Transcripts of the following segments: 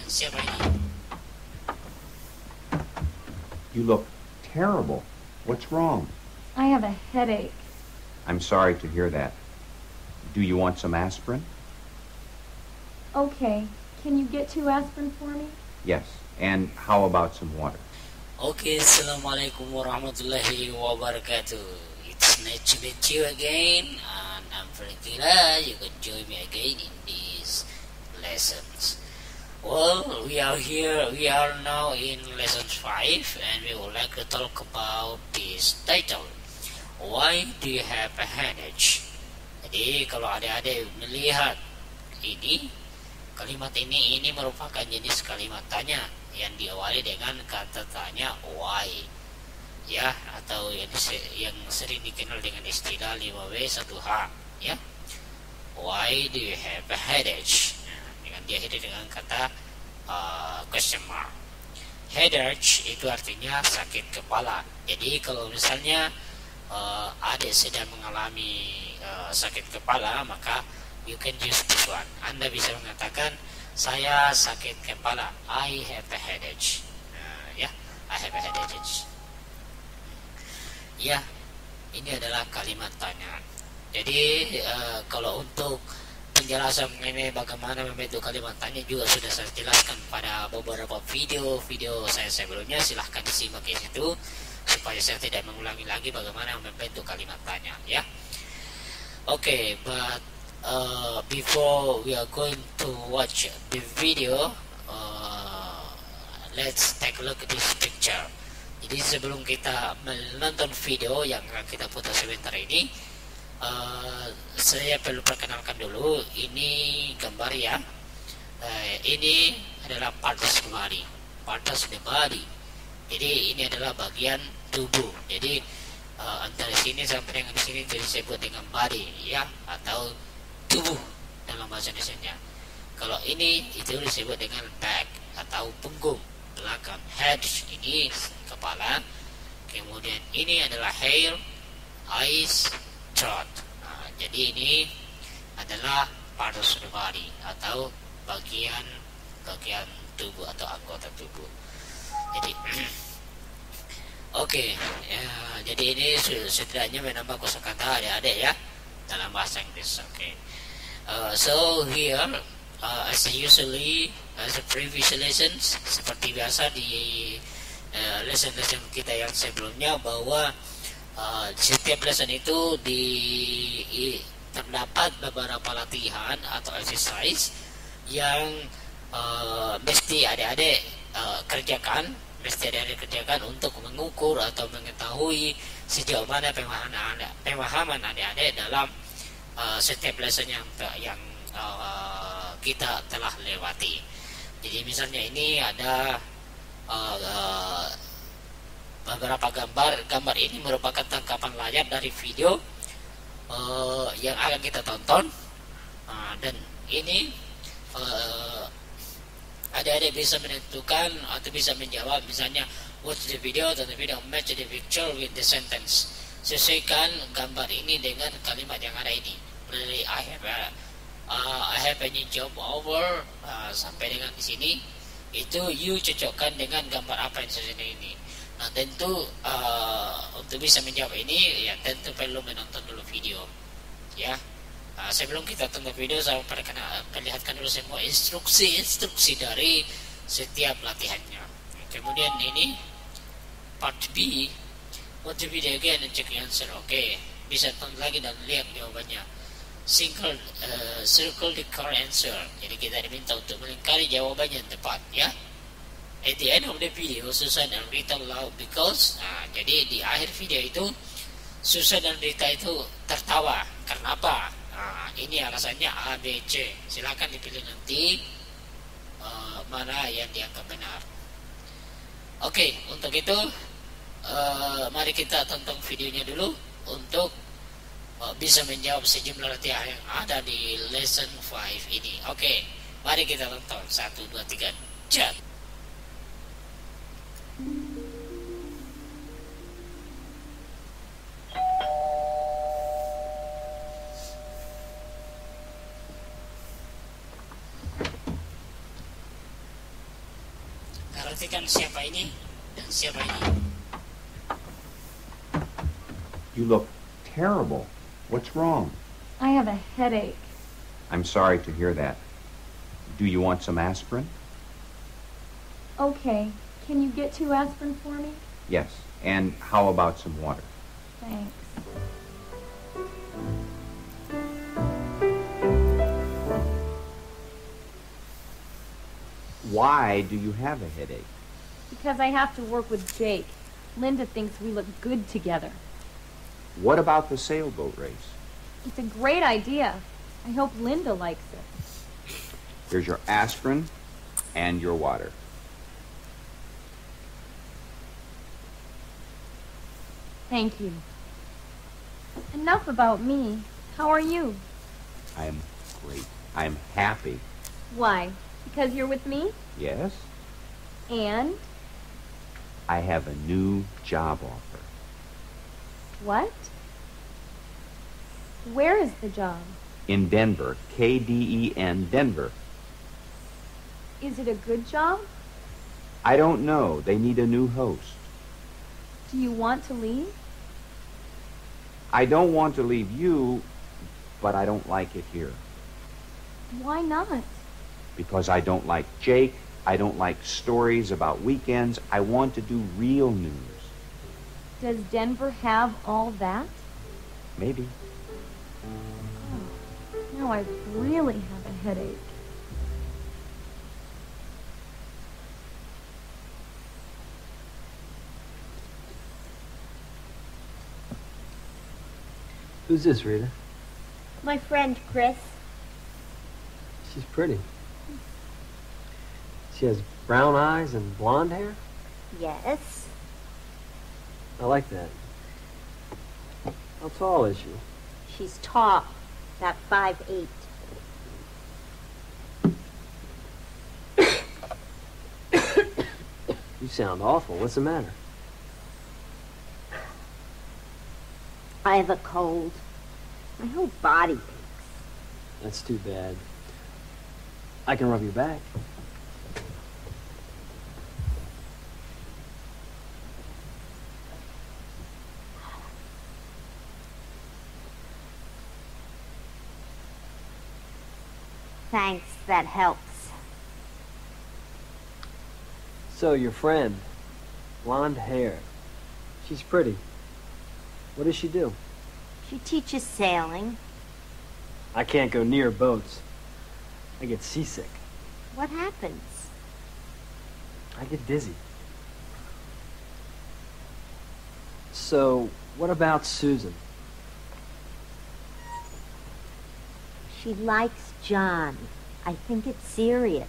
Siapa ini? You look terrible. What's wrong? I have a headache. I'm sorry to hear that. Do you want some aspirin? Okay. Can you get 2 aspirin for me? Yes. And how about some water? Okay, assalamualaikum warahmatullahi wabarakatuh. It's nice to meet you again, and I'm very glad you could join me again in these lessons. Well, we are now in lesson 5, and we would like to talk about this title. Why do you have a headache? Jadi kalau adik-adik melihat ini, kalimat ini merupakan jenis kalimat tanya yang diawali dengan kata tanya why, ya, atau yang sering dikenal dengan istilah 5W 1H, ya. Why do you have a headache? Dengan diakhiri dengan kata question mark. Headache itu artinya sakit kepala. Jadi kalau misalnya adik sedang mengalami sakit kepala, maka you can use this one. Anda bisa mengatakan saya sakit kepala. I have a headache. Ya, I have a headache. Ya, ini adalah kalimat tanya. Jadi kalau untuk penjelasan mengenai bagaimana membentuk kalimat tanya juga sudah saya jelaskan pada beberapa video saya sebelumnya. Silahkan disimak di situ supaya saya tidak mengulangi lagi bagaimana membentuk kalimat tanya, ya. Okay, but before we are going to watch the video, let's take a look at this picture. Jadi sebelum kita menonton video yang akan kita putar sebentar ini, saya perlu perkenalkan dulu. Ini gambar ya. Ini adalah parts the body. Jadi ini adalah bagian tubuh. Jadi antara sini sampai dengan sini disebut dengan body, ya, atau tubuh dalam bahasa Indonesia. Kalau ini itu disebut dengan back atau punggung belakang. Head ini kepala. Kemudian ini adalah hair, eyes, throat. Jadi ini adalah part of the body atau bagian tubuh atau anggota tubuh. Jadi oke, jadi ini setidaknya menambah kosakata adik-adik ya dalam bahasa Inggris. Oke. So here, as a previous lessons, seperti biasa di lesson-lesson kita yang sebelumnya, bahwa setiap lesson itu terdapat beberapa latihan atau exercise yang mesti adik-adik kerjakan untuk mengukur atau mengetahui sejauh mana pemahaman adik-adik dalam setiap lesson yang kita telah lewati. Jadi misalnya ini ada beberapa gambar ini merupakan tangkapan layar dari video yang akan kita tonton, dan ini adik-adik bisa menentukan atau bisa menjawab, misalnya watch the video, dan the video match the picture with the sentence. Sesuaikan gambar ini dengan kalimat yang ada ini. Really, I have a new job over, sampai dengan di sini itu you cocokkan dengan gambar apa yang sesuai ini. Nah tentu untuk bisa menjawab ini ya tentu perlu menonton dulu video, ya. Sebelum kita tonton video, saya perlihatkan dulu semua instruksi dari setiap latihannya. Kemudian ini part B, watch the video again and check the answer. Oke, bisa tonton lagi dan lihat jawabannya. Circle the correct answer. Jadi kita diminta untuk melingkari jawaban yang tepat, ya. At the end of the video, Susan and Rita laugh because jadi di akhir video itu Susan dan Rita itu tertawa. Karena apa? Ini alasannya A, B, C. Silakan dipilih nanti mana yang dianggap benar. Oke, untuk itu mari kita tonton videonya dulu untuk bisa menjawab sejumlah latihan yang ada di lesson 5 ini. Oke, mari kita tonton. 1, 2, 3, chat. perhatikan siapa ini dan siapa ini. You look terrible. What's wrong? I have a headache. I'm sorry to hear that. Do you want some aspirin? Okay. Can you get 2 aspirin for me? Yes. And how about some water? Thanks. Why do you have a headache? Because I have to work with Jake. Linda thinks we look good together. What about the sailboat race? It's a great idea. I hope Linda likes it. Here's your aspirin and your water. Thank you. Enough about me. How are you? I'm great. I'm happy. Why? Because you're with me? Yes? And? I have a new job offer. What? Where is the job? In Denver. K-D-E-N, Denver. Is it a good job? I don't know. They need a new host. Do you want to leave? I don't want to leave you, but I don't like it here. Why not? Because I don't like Jake. I don't like stories about weekends. I want to do real news. Does Denver have all that? Maybe. Oh, now I really have a headache. Who's this, Rita? My friend Chris. She's pretty. She has brown eyes and blonde hair. Yes. I like that. How tall is she? She's tall. About 5'8". You sound awful. What's the matter? I have a cold. My whole body aches. That's too bad. I can rub your back. Thanks, that helps. So, your friend, blonde hair. She's pretty. What does she do? She teaches sailing. I can't go near boats. I get seasick. What happens? I get dizzy. So, what about Susan? She likes John. I think it's serious.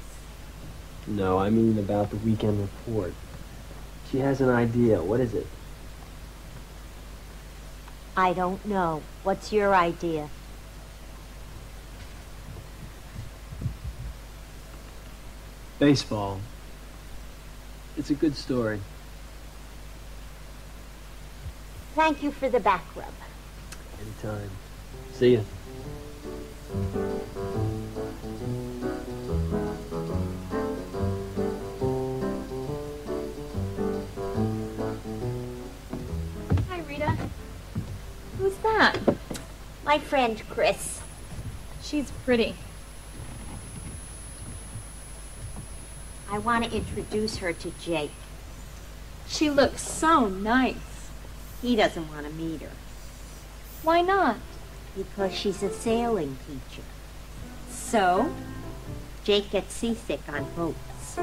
No, I mean about the weekend report. She has an idea. What is it? I don't know. What's your idea? Baseball. It's a good story. Thank you for the back rub. Anytime. See ya. Hi, Rita. Who's that? My friend Chris. She's pretty. I want to introduce her to Jake. She looks so nice. He doesn't want to meet her Why not? because she's a sailing teacher. So? Jake gets seasick on boats.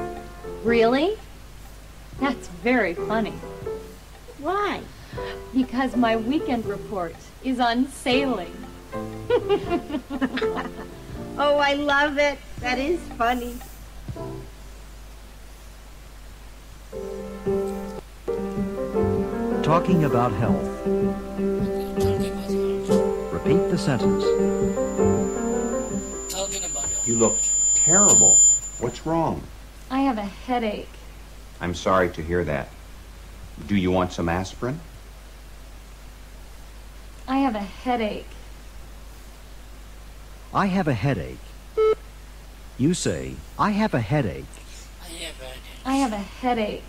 Really? That's very funny. Why? Because my weekend report is on sailing. Oh, I love it. That is funny. Talking about health. Repeat the sentence. Talking about your You look terrible. What's wrong? I have a headache. I'm sorry to hear that. Do you want some aspirin? I have a headache. I have a headache. You say, I have a headache. I have a I have a headache.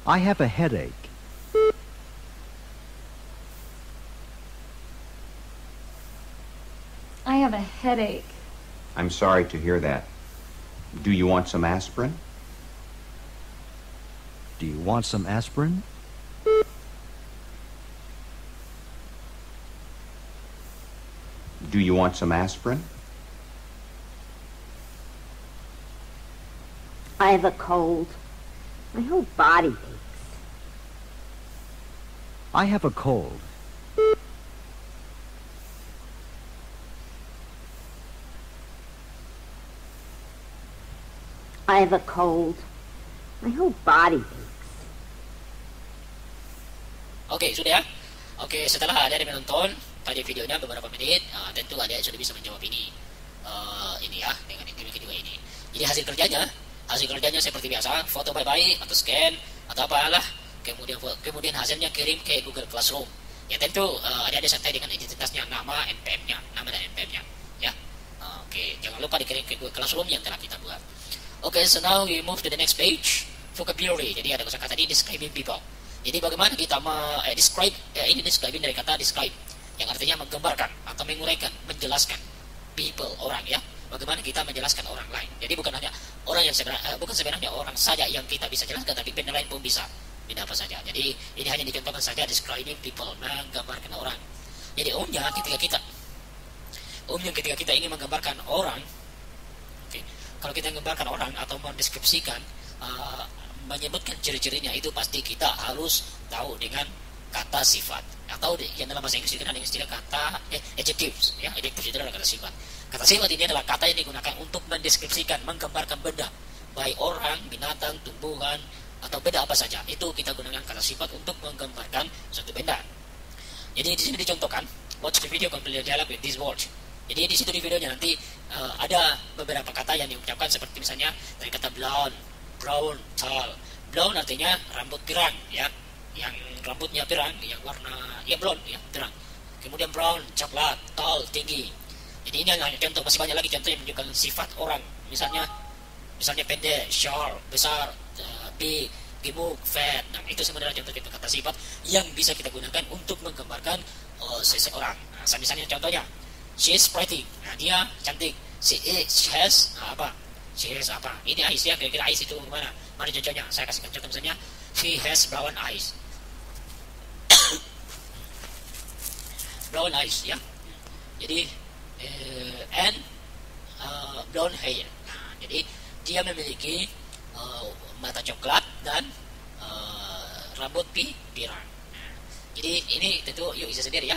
I have a headache. I have a headache. I'm sorry to hear that. Do you want some aspirin? Do you want some aspirin? Do you want some aspirin? I have a cold. My whole body aches. I have a cold. I have a cold. My whole body aches. Oke, sudah ya. Oke, setelah adik menonton tadi videonya beberapa menit, tentu adik sudah bisa menjawab ini ya dengan yang kedua ini. Jadi hasil kerjanya seperti biasa, foto baik-baik atau scan atau apalah, kemudian hasilnya kirim ke Google Classroom. Ya tentu adik santai dengan identitasnya, nama dan NPM-nya, ya. Oke, jangan lupa dikirim ke Google Classroom yang telah kita buat. Oke, so now we move to the next page, vocabulary. Jadi ada kosakata di describing people. Jadi bagaimana kita ini describing dari kata describe yang artinya menggambarkan atau menguraikan, menjelaskan people, orang, ya. Bagaimana kita menjelaskan orang lain. Jadi bukan hanya orang yang bukan sebenarnya orang saja yang kita bisa jelaskan, tapi benda lain pun bisa, benda apa saja. Jadi ini hanya dicontohkan saja describing people, menggambarkan orang. Jadi umumnya ketika kita ingin menggambarkan orang, kalau kita menggambarkan orang atau mendeskripsikan, menyebutkan ciri-cirinya, itu pasti kita harus tahu dengan kata sifat atau yang dalam bahasa Inggris dikenal dengan istilah kata adjectives, ya. Adjectives itu adalah kata sifat. Kata sifat ini adalah kata yang digunakan untuk mendeskripsikan, menggambarkan benda, baik orang, binatang, tumbuhan, atau benda apa saja. Itu kita gunakan kata sifat untuk menggambarkan suatu benda. Jadi di sini dicontohkan, watch the video complete dialogue with this word. Jadi di situ di videonya nanti ada beberapa kata yang diucapkan seperti misalnya dari kata blonde, brown, tall. Blonde artinya rambut pirang, ya, yang rambutnya pirang, yang warna blonde, ya, pirang. Kemudian brown, coklat, tall, tinggi. Jadi ini hanya contoh, masih banyak lagi contoh yang menunjukkan sifat orang. Misalnya pendek, short, besar, big, gemuk, fat. Nah, itu sebenarnya contoh kata sifat yang bisa kita gunakan untuk menggambarkan seseorang. Nah, misalnya contohnya, she is pretty. Nah, dia cantik. She has apa? Ini eyes, ya. Kira-kira eyes itu mana contohnya? Saya kasih contoh misalnya, she has brown eyes. Brown eyes, ya. Jadi and blonde hair. Nah, jadi dia memiliki mata coklat dan rambut pirang. Nah, jadi ini tentu yuk bisa sendiri, ya.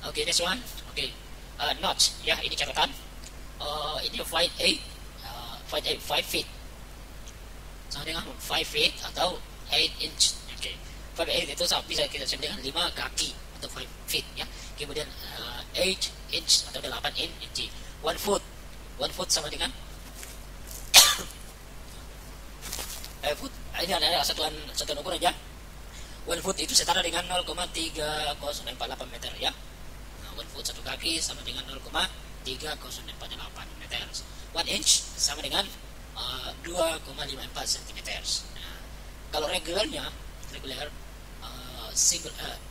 Oke, next one. Oke, notch, ya, ini catatan. Ini 5 feet. Sama dengan 5 feet atau 8 inch. Oke, 5 itu bisa kita sama dengan 5 kaki atau 5 feet, ya. Kemudian 8 inch atau 8 inch. 1 foot. 1 foot sama dengan foot. Ini adalah satuan ukuran, ya. 1 foot itu setara dengan 0,3048 meter, ya. 1 foot, 1 kaki, sama dengan 0,3048 meter. 1 inch sama dengan 2,54 cm. Nah, kalau regular,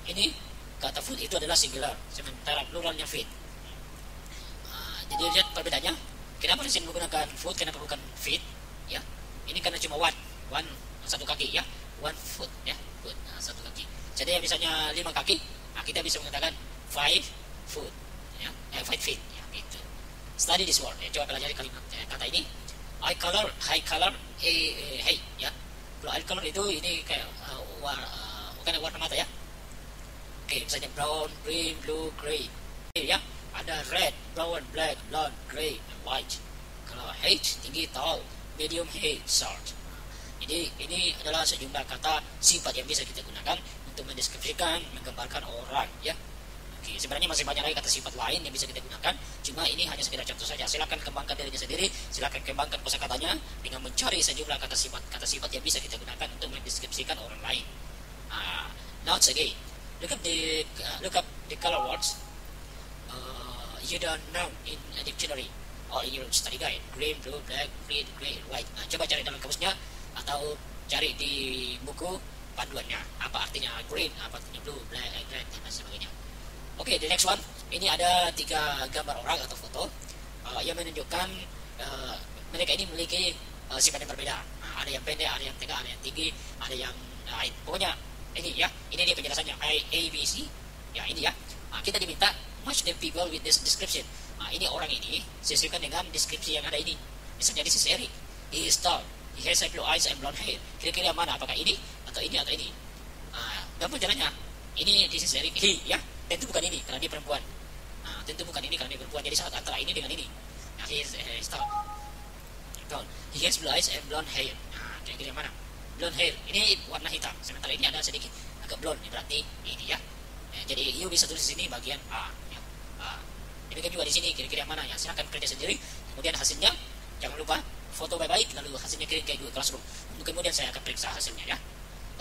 ini kata foot itu adalah singular, sementara pluralnya feet. Jadi lihat perbedaannya. Kenapa di sini menggunakan foot, kenapa bukan feet? Ya, ini karena cuma one, 1 kaki, ya. 1 foot, ya, foot, 1 kaki. Jadi misalnya 5 kaki, nah kita bisa mengatakan 5 foot, ya, 5 feet, ya, gitu. Study this word, ya, coba pelajari kalimat kata ini. Eye color, hey, ya. Kalau eye color itu ini kayak warna mata, ya. Oke, misalnya brown, green, blue, gray, ya. Ada red, brown, black, blonde, gray, and white. Kalau height, tinggi, tall, medium, height, short. Jadi ini adalah sejumlah kata sifat yang bisa kita gunakan untuk mendeskripsikan, menggambarkan orang, ya. Oke, sebenarnya masih banyak lagi kata sifat lain yang bisa kita gunakan, cuma ini hanya sekedar contoh saja. Silakan kembangkan dirinya sendiri, silakan kembangkan kosakatanya dengan mencari sejumlah kata sifat yang bisa kita gunakan untuk mendeskripsikan orang lain. Now again, look up the color words you don't know in a dictionary or in your study guide. Green, blue, black, red, grey, white. Nah, coba cari dalam kamusnya atau cari di buku panduannya. Apa artinya green, apa artinya blue, black, red, dan sebagainya. Oke, the next one. Ini ada 3 gambar orang atau foto yang menunjukkan mereka ini memiliki sifat yang berbeda. Nah, ada yang pendek, ada yang tegak, ada yang tinggi, ada yang lain. Pokoknya ini ya, ini dia penjelasannya. A, B, C. Ya, ini ya. Kita diminta match the people with this description. Ini orang ini sesuaikan dengan deskripsi yang ada ini. Misalnya this is Eric. He is tall. He has blue eyes and blonde hair. Kira-kira mana? Apakah ini atau ini atau ini? Gampang jalannya. Ini this is Eric. He ya. Tentu bukan ini karena dia perempuan. Tentu bukan ini karena dia perempuan. Jadi saat antara ini dengan ini. He is tall. He has blue eyes and blonde hair. Kira-kira mana? Blonde hair. Ini warna hitam. Sementara ini ada sedikit agak blonde. Berarti ini ya. Jadi you bisa tulis di sini bagian A. Ya. Demikian juga di sini kira-kira mana ya. Silakan kerja sendiri. Kemudian hasilnya jangan lupa foto baik-baik lalu hasilnya kirim ke Google Classroom. Kemudian saya akan periksa hasilnya ya.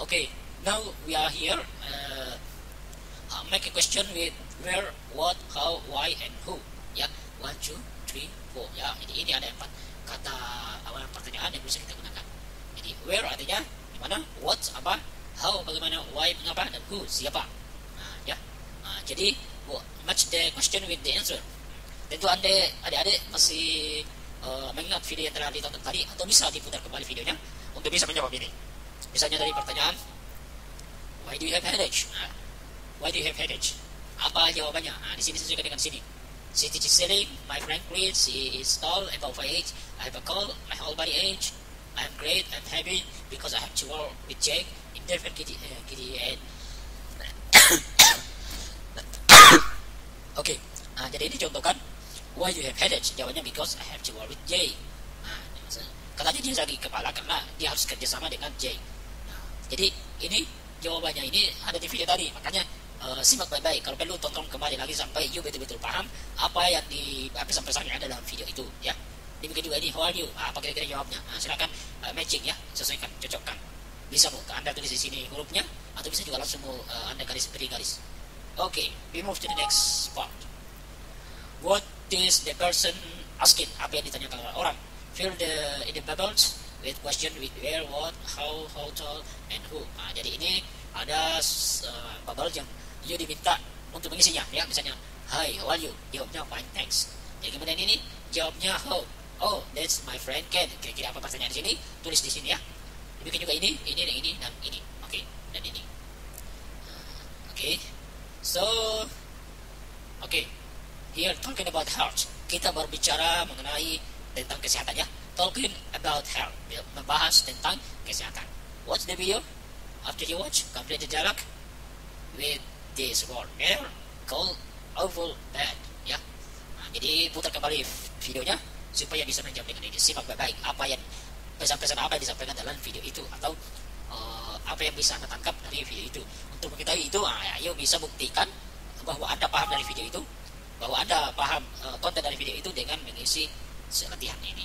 Okay, now we are here. Make a question with where, what, how, why, and who. Ya, 1, 2, 3, 4. Ya, ini ada 4 kata awal pertanyaan yang bisa kita gunakan. Jadi where artinya di mana, what apa, how bagaimana, why mengapa, dan who siapa. Jadi match the question with the answer. Tentu adik-adik masih mengingat video yang telah ditonton tadi atau bisa diputar kembali videonya untuk bisa menjawab ini. Misalnya dari pertanyaan why do you have headache? Why do you have headache? Apa jawabannya? Di sini sesuaikan dengan sini. She teaches sailing. My friend Chris, she is tall, above 5'8". I have a cold. My whole body ache. I'm great. I'm happy because I have to work with Jake in different kitty and Oke, jadi ini contohkan why you have headache. Jawabannya because I have to work with Jay. Katanya dia sakit kepala karena dia harus kerjasama dengan Jay. Jadi ini jawabannya ini ada di video tadi. Makanya simak baik-baik. Kalau perlu tonton kembali lagi sampai you betul-betul paham apa yang pesan-pesan yang ada dalam video itu. Ya. Demikian juga ini how are you? Apa kira-kira jawabnya? Silakan matching ya, sesuaikan, cocokkan. Bisa Anda tulis di sini hurufnya atau bisa juga langsung Anda beri garis. Okay, we move to the next part. What is the person asking? Apa yang ditanyakan oleh orang? Fill in the bubbles with question with where, what, how tall, and who. Jadi ini ada bubble yang you diminta untuk mengisinya. Ya, misalnya, hi, how are you? Jawabnya fine, thanks. Jadi kemudian ini jawabnya how. Oh, that's my friend Ken. Kira-kira apa pertanyaan di sini? Tulis di sini ya. Demikian juga ini, dan ini. Oke, dan ini. Oke. So, here talking about health. Kita berbicara mengenai tentang kesehatan ya. Talking about health, membahas tentang kesehatan. Watch the video. After you watch, complete the dialogue with this word. Mirror, cold, awful, bad. Ya. Jadi putar kembali videonya supaya bisa menjawab dengan ini. Simak baik-baik apa yang pesan-pesan apa yang disampaikan dalam video itu atau apa yang bisa Anda tangkap dari video itu. Untuk mengetahui itu, ayo bisa buktikan bahwa Anda paham dari video itu, bahwa Anda paham konten dari video itu dengan mengisi latihan ini.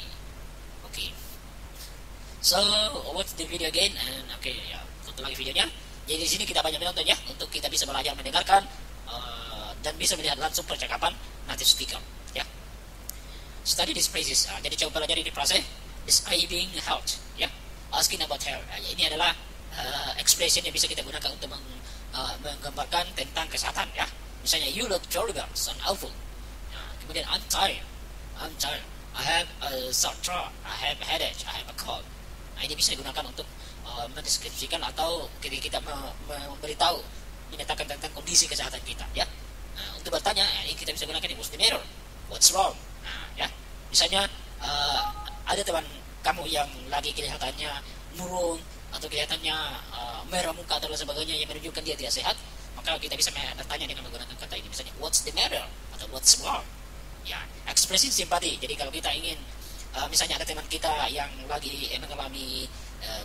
Oke. So, watch the video again and ya, tonton lagi videonya. Jadi di sini kita banyak menonton ya, untuk kita bisa belajar mendengarkan dan bisa melihat langsung percakapan native speaker ya. Study these phrases. Jadi coba pelajari di frase describing health ya. Asking about health. Ini adalah expression yang bisa kita gunakan untuk menggambarkan tentang kesehatan ya. Misalnya you look terrible, sound awful. Kemudian I'm tired. I have a sore throat. I have a headache. I have a cold. Ini bisa digunakan untuk mendeskripsikan atau kita memberitahu, menyatakan tentang kondisi kesehatan kita ya. Untuk bertanya, ini kita bisa gunakan what's the matter? What's wrong? Ya. Misalnya ada teman kamu yang lagi kelihatannya murung atau kelihatannya merah muka atau sebagainya yang menunjukkan dia tidak sehat, maka kita bisa bertanya dengan menggunakan kata ini, misalnya what's the matter atau what's wrong. Ya, ekspresi simpati. Jadi kalau kita ingin misalnya ada teman kita yang lagi mengalami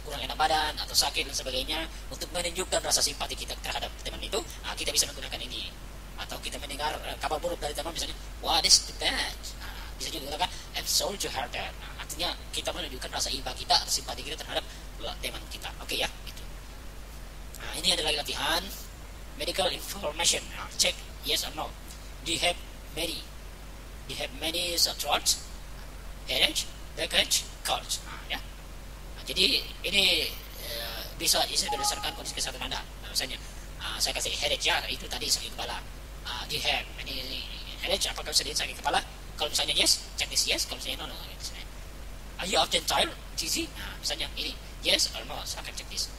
kurang enak badan atau sakit dan sebagainya, untuk menunjukkan rasa simpati kita terhadap teman itu, kita bisa menggunakan ini. Atau kita mendengar kabar buruk dari teman, misalnya what is the bad. Bisa juga menggunakan I'm sorry to hear that. Artinya kita menunjukkan rasa iba kita, simpati kita terhadap teman kita. Oke ya, itu. Ini adalah latihan medical information. Check yes or no. Do you have many sore throats? headache, backache, colds. Ya. Jadi ini bisa berdasarkan kondisi kesehatan Anda. Misalnya saya kasih headache ya, itu tadi sakit kepala. Do you have any headache? Apakah sedih sakit kepala? Kalau misalnya yes, check this yes. Kalau misalnya no. Are you often tired, dizzy? Misalnya ini yes or no, silakan check this.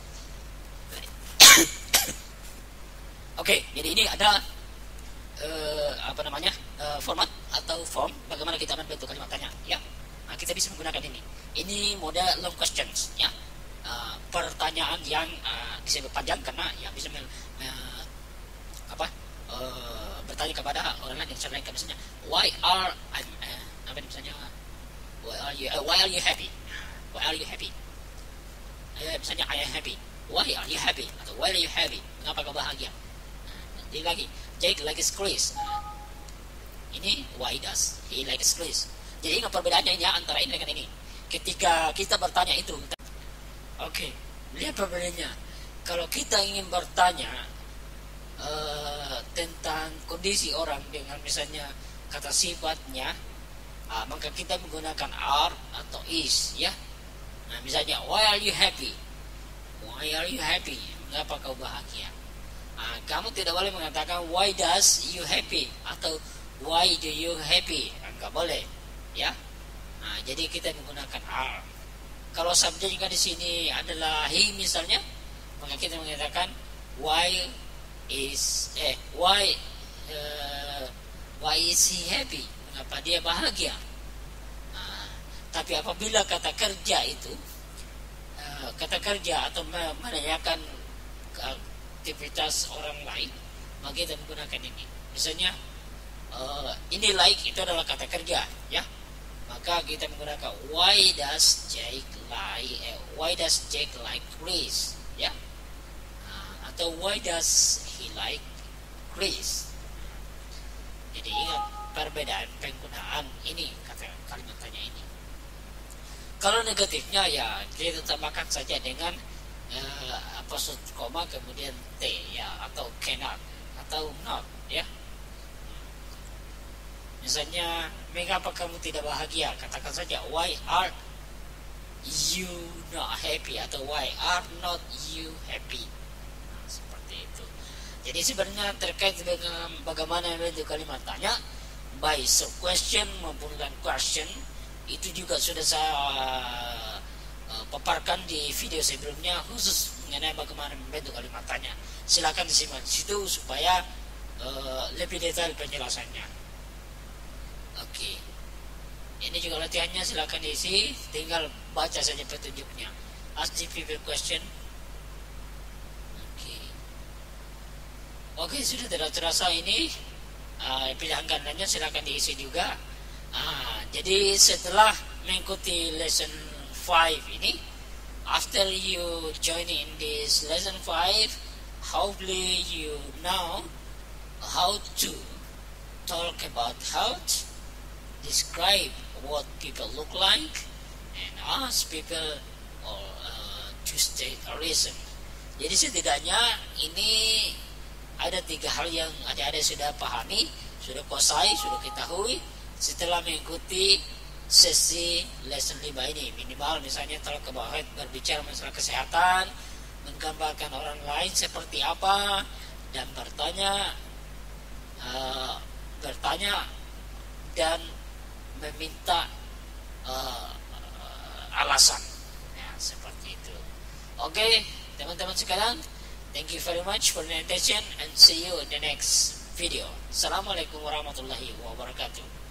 Oke, jadi ini ada format atau form bagaimana kita membentuk kalimat tanya ya. Kita bisa menggunakan ini. Ini mode long questions ya. Pertanyaan yang disebut panjang karena ya bisa bertanya kepada orang lain yang selain misalnya why are you happy? Why are you happy? Misalnya I am happy. Why are you happy? Atau why are you happy? Mengapa kau bahagia? Jadi lagi Jake likes Chris. Ini why does he like Chris? Jadi ingat perbedaannya ya antara ini dengan ini. Ketika kita bertanya itu, oke, lihat perbedaannya. Kalau kita ingin bertanya tentang kondisi orang dengan misalnya kata sifatnya, maka kita menggunakan are atau is ya. Nah, misalnya why are you happy? Why are you happy? Mengapa kau bahagia? Kamu tidak boleh mengatakan why does you happy atau why do you happy? Enggak boleh ya. Jadi kita menggunakan are. Kalau subjeknya di sini adalah he misalnya, maka kita mengatakan why is he happy? Mengapa dia bahagia? Tapi apabila kata kerja itu kata kerja atau menanyakan aktivitas orang lain, maka kita menggunakan ini. Misalnya ini like itu adalah kata kerja ya. Maka kita menggunakan why does Jake like Chris ya. Atau why does he like Chris. Jadi ingat perbedaan penggunaan ini kata kalimat tanya ini. Kalau negatifnya ya kita tambahkan saja dengan apostrof koma kemudian t ya, atau cannot atau not ya. Misalnya mengapa kamu tidak bahagia, katakan saja why are you not happy atau why are not you happy. Seperti itu. Jadi sebenarnya terkait dengan bagaimana membentuk kalimat tanya baik question maupun question, itu juga sudah saya paparkan di video sebelumnya khusus mengenai bagaimana membentuk kalimat tanya. Silakan disimak di situ supaya lebih detail penjelasannya. Oke. Ini juga latihannya, silakan diisi, tinggal baca saja petunjuknya. Ask the people question. Oke, sudah tidak terasa ini pilihan gandanya silakan diisi juga. Jadi setelah mengikuti lesson 5 ini, after you join in this lesson 5, hopefully you know how to talk about health, describe what people look like, and ask people to state a reason. Jadi setidaknya ini ada 3 hal yang adik-adik sudah pahami, sudah kuasai, sudah ketahui setelah mengikuti sesi lesson 5 ini. Minimal misalnya talk about health, berbicara masalah kesehatan, menggambarkan orang lain seperti apa, dan bertanya dan meminta alasan ya, seperti itu. Oke, teman-teman sekalian, thank you very much for the attention and see you in the next video. Assalamualaikum warahmatullahi wabarakatuh.